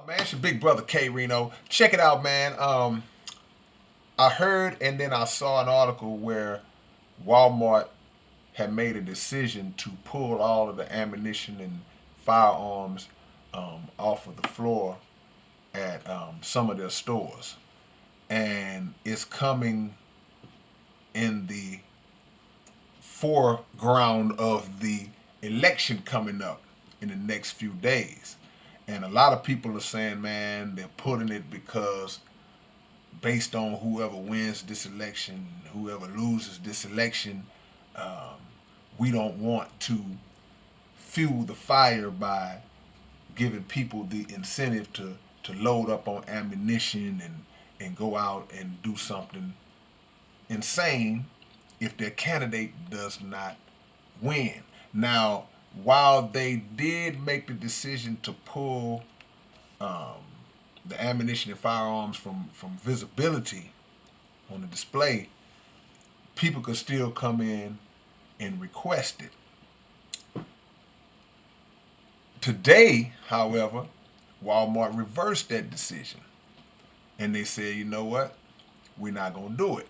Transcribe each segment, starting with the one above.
Man, it's your big brother K-Rino. Check it out, man. I heard and then I saw an article where Walmart had made a decision to pull all of the ammunition and firearms off of the floor at some of their stores. And it's coming in the foreground of the election coming up in the next few days. And a lot of people are saying, man, they're putting it because based on whoever wins this election, whoever loses this election, um, we don't want to fuel the fire by giving people the incentive to load up on ammunition and go out and do something insane if their candidate does not win. Now, while they did make the decision to pull um, the ammunition and firearms from visibility on the display, people could still come in and request it. Today, however, Walmart reversed that decision and they said, you know what? We're not going to do it.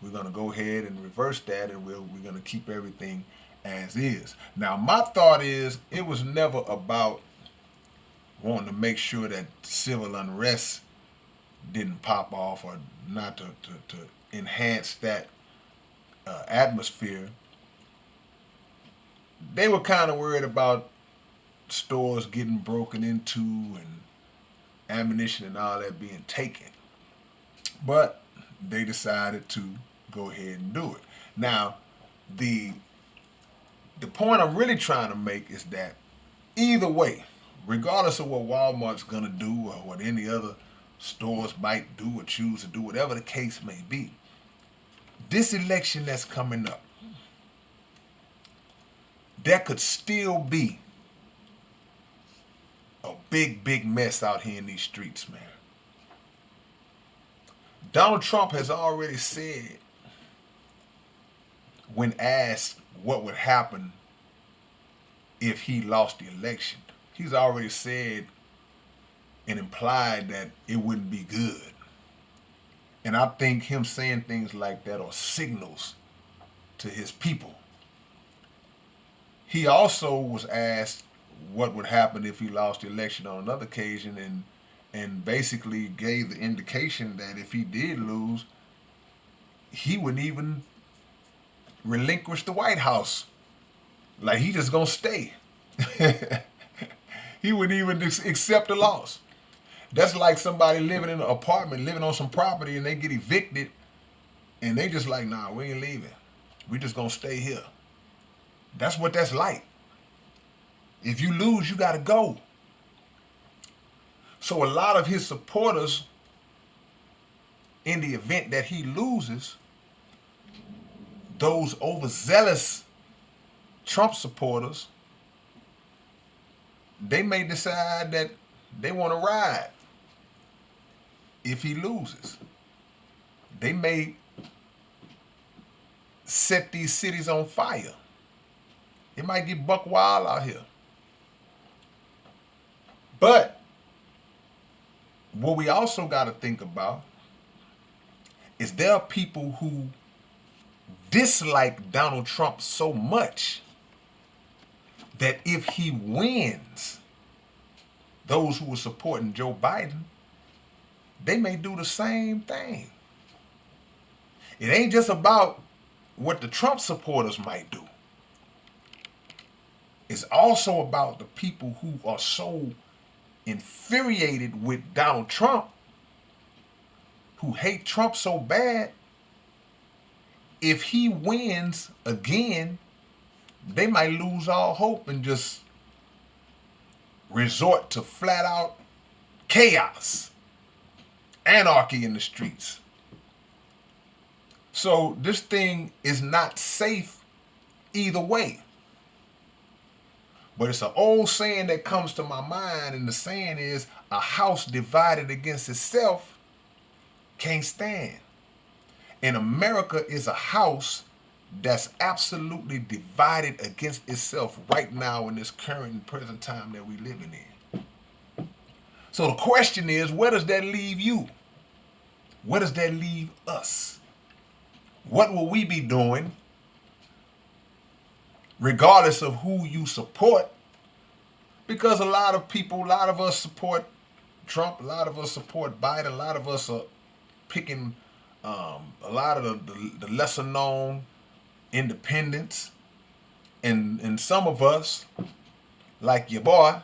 We're going to go ahead and reverse that and we're going to keep everything as is. Now, my thought is it was never about wanting to make sure that civil unrest didn't pop off or not to enhance that atmosphere. They were kind of worried about stores getting broken into and ammunition and all that being taken. But they decided to go ahead and do it. Now, the the point I'm really trying to make is that either way, regardless of what Walmart's gonna do or what any other stores might do or choose to do, whatever the case may be, this election that's coming up, there could still be a big mess out here in these streets, man. Donald Trump has already said, when asked what would happen if he lost the election, he's already said and implied that it wouldn't be good. And I think him saying things like that are signals to his people. He also was asked what would happen if he lost the election on another occasion and basically gave the indication that if he did lose, he wouldn't even relinquish the White House. Like he just gonna stay. He wouldn't even accept the loss. That's like somebody living in an apartment, living on some property, and they get evicted, and they just like, nah, we ain't leaving. We just gonna stay here. That's what that's like. If you lose, you gotta go. So a lot of his supporters, in the event that he loses, those overzealous Trump supporters, they may decide that they want to ride if he loses. They may set these cities on fire. It might get buck wild out here. But what we also got to think about is there are people who dislike Donald Trump so much that if he wins, those who are supporting Joe Biden, they may do the same thing. It ain't just about what the Trump supporters might do. It's also about the people who are so infuriated with Donald Trump, who hate Trump so bad. If he wins again, they might lose all hope and just resort to flat out chaos, anarchy in the streets. So this thing is not safe either way. But it's an old saying that comes to my mind, and the saying is, a house divided against itself can't stand. And America is a house that's absolutely divided against itself right now in this current and present time that we're living in. So the question is, where does that leave you? Where does that leave us? What will we be doing, regardless of who you support? Because a lot of people, a lot of us support Trump, a lot of us support Biden, a lot of us are picking a lot of the lesser known independents, and some of us, like your boy,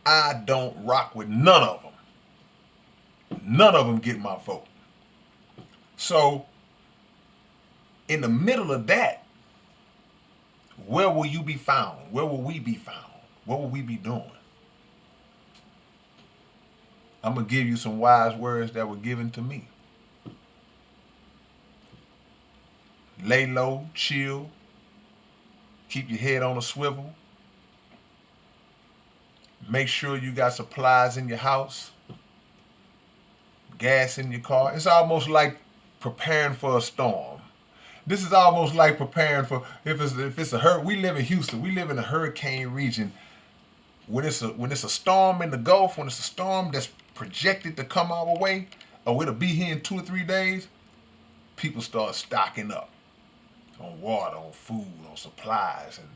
I don't rock with none of them. None of them get my vote. So in the middle of that, where will you be found? Where will we be found? What will we be doing? I'm going to give you some wise words that were given to me. Lay low, chill, keep your head on a swivel. Make sure you got supplies in your house, gas in your car. It's almost like preparing for a storm. This is almost like preparing for if it's a hurricane. We live in Houston. We live in a hurricane region. When it's a storm in the Gulf, when it's a storm that's projected to come our way, or it'll be here in 2 or 3 days, people start stocking up on water, on food, on supplies, and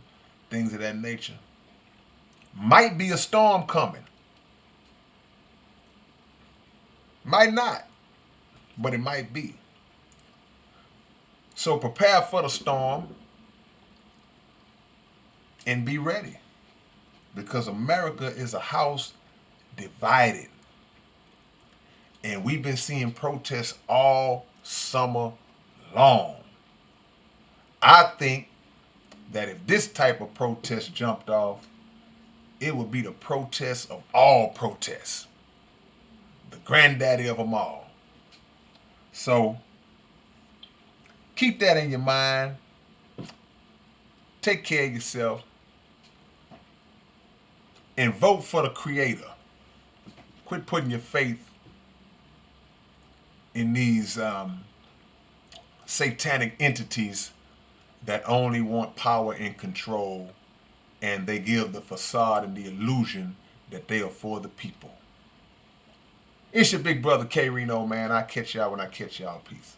things of that nature. Might be a storm coming. Might not, but it might be. So prepare for the storm and be ready. Because America is a house divided. And we've been seeing protests all summer long. I think that if this type of protest jumped off, it would be the protest of all protests, the granddaddy of them all. So keep that in your mind. Take care of yourself and vote for the creator. Quit putting your faith in these satanic entities that only want power and control, and they give the facade and the illusion that they are for the people. It's your big brother K-Rino, man. I catch y'all when I catch y'all. Peace.